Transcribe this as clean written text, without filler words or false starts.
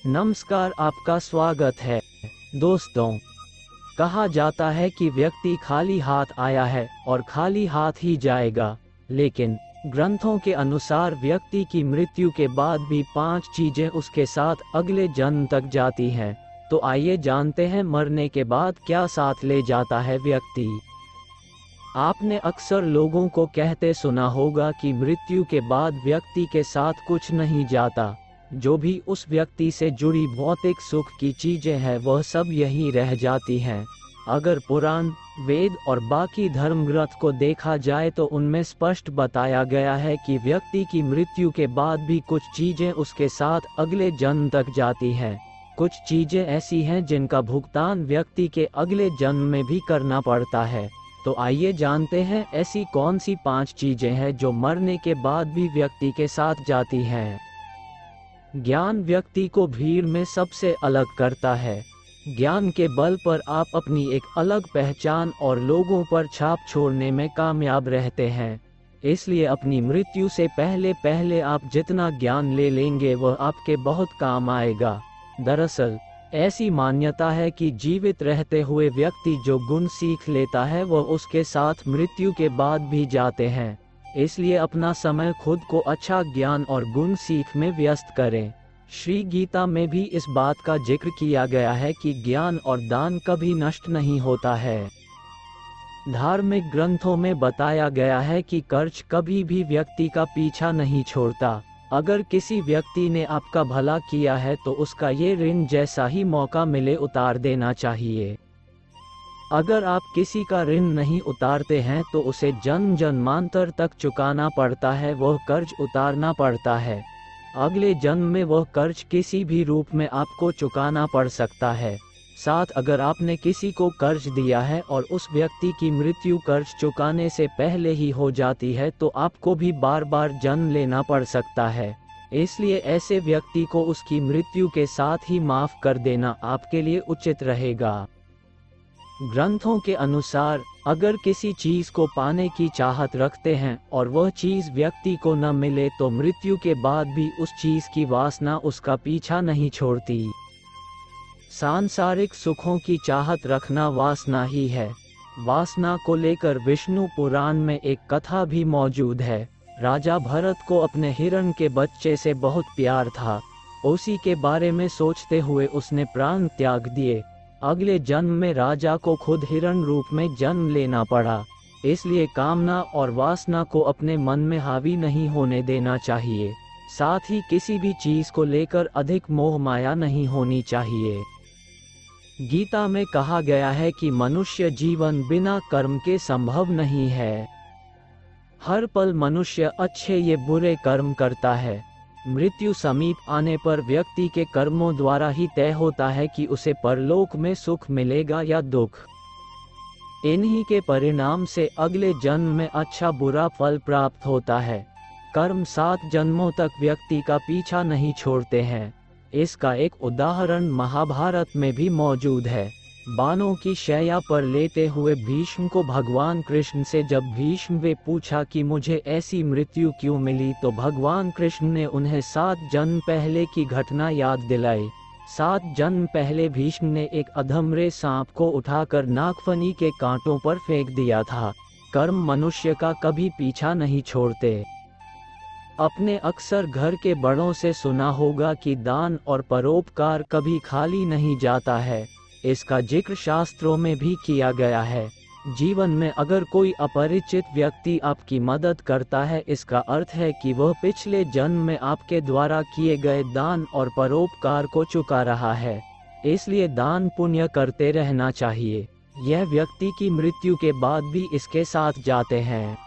नमस्कार, आपका स्वागत है। दोस्तों, कहा जाता है कि व्यक्ति खाली हाथ आया है और खाली हाथ ही जाएगा, लेकिन ग्रंथों के अनुसार व्यक्ति की मृत्यु के बाद भी 5 चीजें उसके साथ अगले जन्म तक जाती हैं। तो आइए जानते हैं मरने के बाद क्या साथ ले जाता है व्यक्ति। आपने अक्सर लोगों को कहते सुना होगा कि मृत्यु के बाद व्यक्ति के साथ कुछ नहीं जाता। जो भी उस व्यक्ति से जुड़ी भौतिक सुख की चीजें हैं वह सब यहीं रह जाती हैं। अगर पुराण, वेद और बाकी धर्म ग्रंथ को देखा जाए तो उनमें स्पष्ट बताया गया है कि व्यक्ति की मृत्यु के बाद भी कुछ चीजें उसके साथ अगले जन्म तक जाती हैं। कुछ चीजें ऐसी हैं जिनका भुगतान व्यक्ति के अगले जन्म में भी करना पड़ता है। तो आइए जानते हैं ऐसी कौन सी 5 चीजें हैं जो मरने के बाद भी व्यक्ति के साथ जाती हैं। ज्ञान व्यक्ति को भीड़ में सबसे अलग करता है। ज्ञान के बल पर आप अपनी एक अलग पहचान और लोगों पर छाप छोड़ने में कामयाब रहते हैं। इसलिए अपनी मृत्यु से पहले आप जितना ज्ञान ले लेंगे वह आपके बहुत काम आएगा। दरअसल ऐसी मान्यता है कि जीवित रहते हुए व्यक्ति जो गुण सीख लेता है वह उसके साथ मृत्यु के बाद भी जाते हैं। इसलिए अपना समय खुद को अच्छा ज्ञान और गुण सीख में व्यस्त करें। श्री गीता में भी इस बात का जिक्र किया गया है कि ज्ञान और दान कभी नष्ट नहीं होता है। धार्मिक ग्रंथों में बताया गया है कि कर्ज कभी भी व्यक्ति का पीछा नहीं छोड़ता। अगर किसी व्यक्ति ने आपका भला किया है तो उसका ये ऋण जैसा ही मौका मिले उतार देना चाहिए। अगर आप किसी का ऋण नहीं उतारते हैं तो उसे जन्म जन्मांतर तक चुकाना पड़ता है, वह कर्ज उतारना पड़ता है। अगले जन्म में वह कर्ज किसी भी रूप में आपको चुकाना पड़ सकता है। साथ अगर आपने किसी को कर्ज दिया है और उस व्यक्ति की मृत्यु कर्ज चुकाने से पहले ही हो जाती है तो आपको भी बार बार जन्म लेना पड़ सकता है। इसलिए ऐसे व्यक्ति को उसकी मृत्यु के साथ ही माफ कर देना आपके लिए उचित रहेगा। ग्रंथों के अनुसार अगर किसी चीज को पाने की चाहत रखते हैं और वह चीज व्यक्ति को न मिले तो मृत्यु के बाद भी उस चीज की वासना उसका पीछा नहीं छोड़ती। सांसारिक सुखों की चाहत रखना वासना ही है। वासना को लेकर विष्णु पुराण में एक कथा भी मौजूद है। राजा भरत को अपने हिरण के बच्चे से बहुत प्यार था। उसी के बारे में सोचते हुए उसने प्राण त्याग दिए। अगले जन्म में राजा को खुद हिरण रूप में जन्म लेना पड़ा। इसलिए कामना और वासना को अपने मन में हावी नहीं होने देना चाहिए। साथ ही किसी भी चीज को लेकर अधिक मोह माया नहीं होनी चाहिए। गीता में कहा गया है कि मनुष्य जीवन बिना कर्म के संभव नहीं है। हर पल मनुष्य अच्छे या बुरे कर्म करता है। मृत्यु समीप आने पर व्यक्ति के कर्मों द्वारा ही तय होता है कि उसे परलोक में सुख मिलेगा या दुख। इन्हीं के परिणाम से अगले जन्म में अच्छा बुरा फल प्राप्त होता है। कर्म 7 जन्मों तक व्यक्ति का पीछा नहीं छोड़ते हैं। इसका एक उदाहरण महाभारत में भी मौजूद है। बाणों की शैया पर लेटे हुए भीष्म को भगवान कृष्ण से जब भीष्म वे पूछा कि मुझे ऐसी मृत्यु क्यों मिली तो भगवान कृष्ण ने उन्हें 7 जन्म पहले की घटना याद दिलाई। 7 जन्म पहले भीष्म ने एक अधमरे सांप को उठाकर नागफनी के कांटों पर फेंक दिया था। कर्म मनुष्य का कभी पीछा नहीं छोड़ते। अपने अक्सर घर के बड़ों से सुना होगा कि दान और परोपकार कभी खाली नहीं जाता है। इसका जिक्र शास्त्रों में भी किया गया है। जीवन में अगर कोई अपरिचित व्यक्ति आपकी मदद करता है, इसका अर्थ है कि वह पिछले जन्म में आपके द्वारा किए गए दान और परोपकार को चुका रहा है। इसलिए दान पुण्य करते रहना चाहिए। यह व्यक्ति की मृत्यु के बाद भी इसके साथ जाते हैं।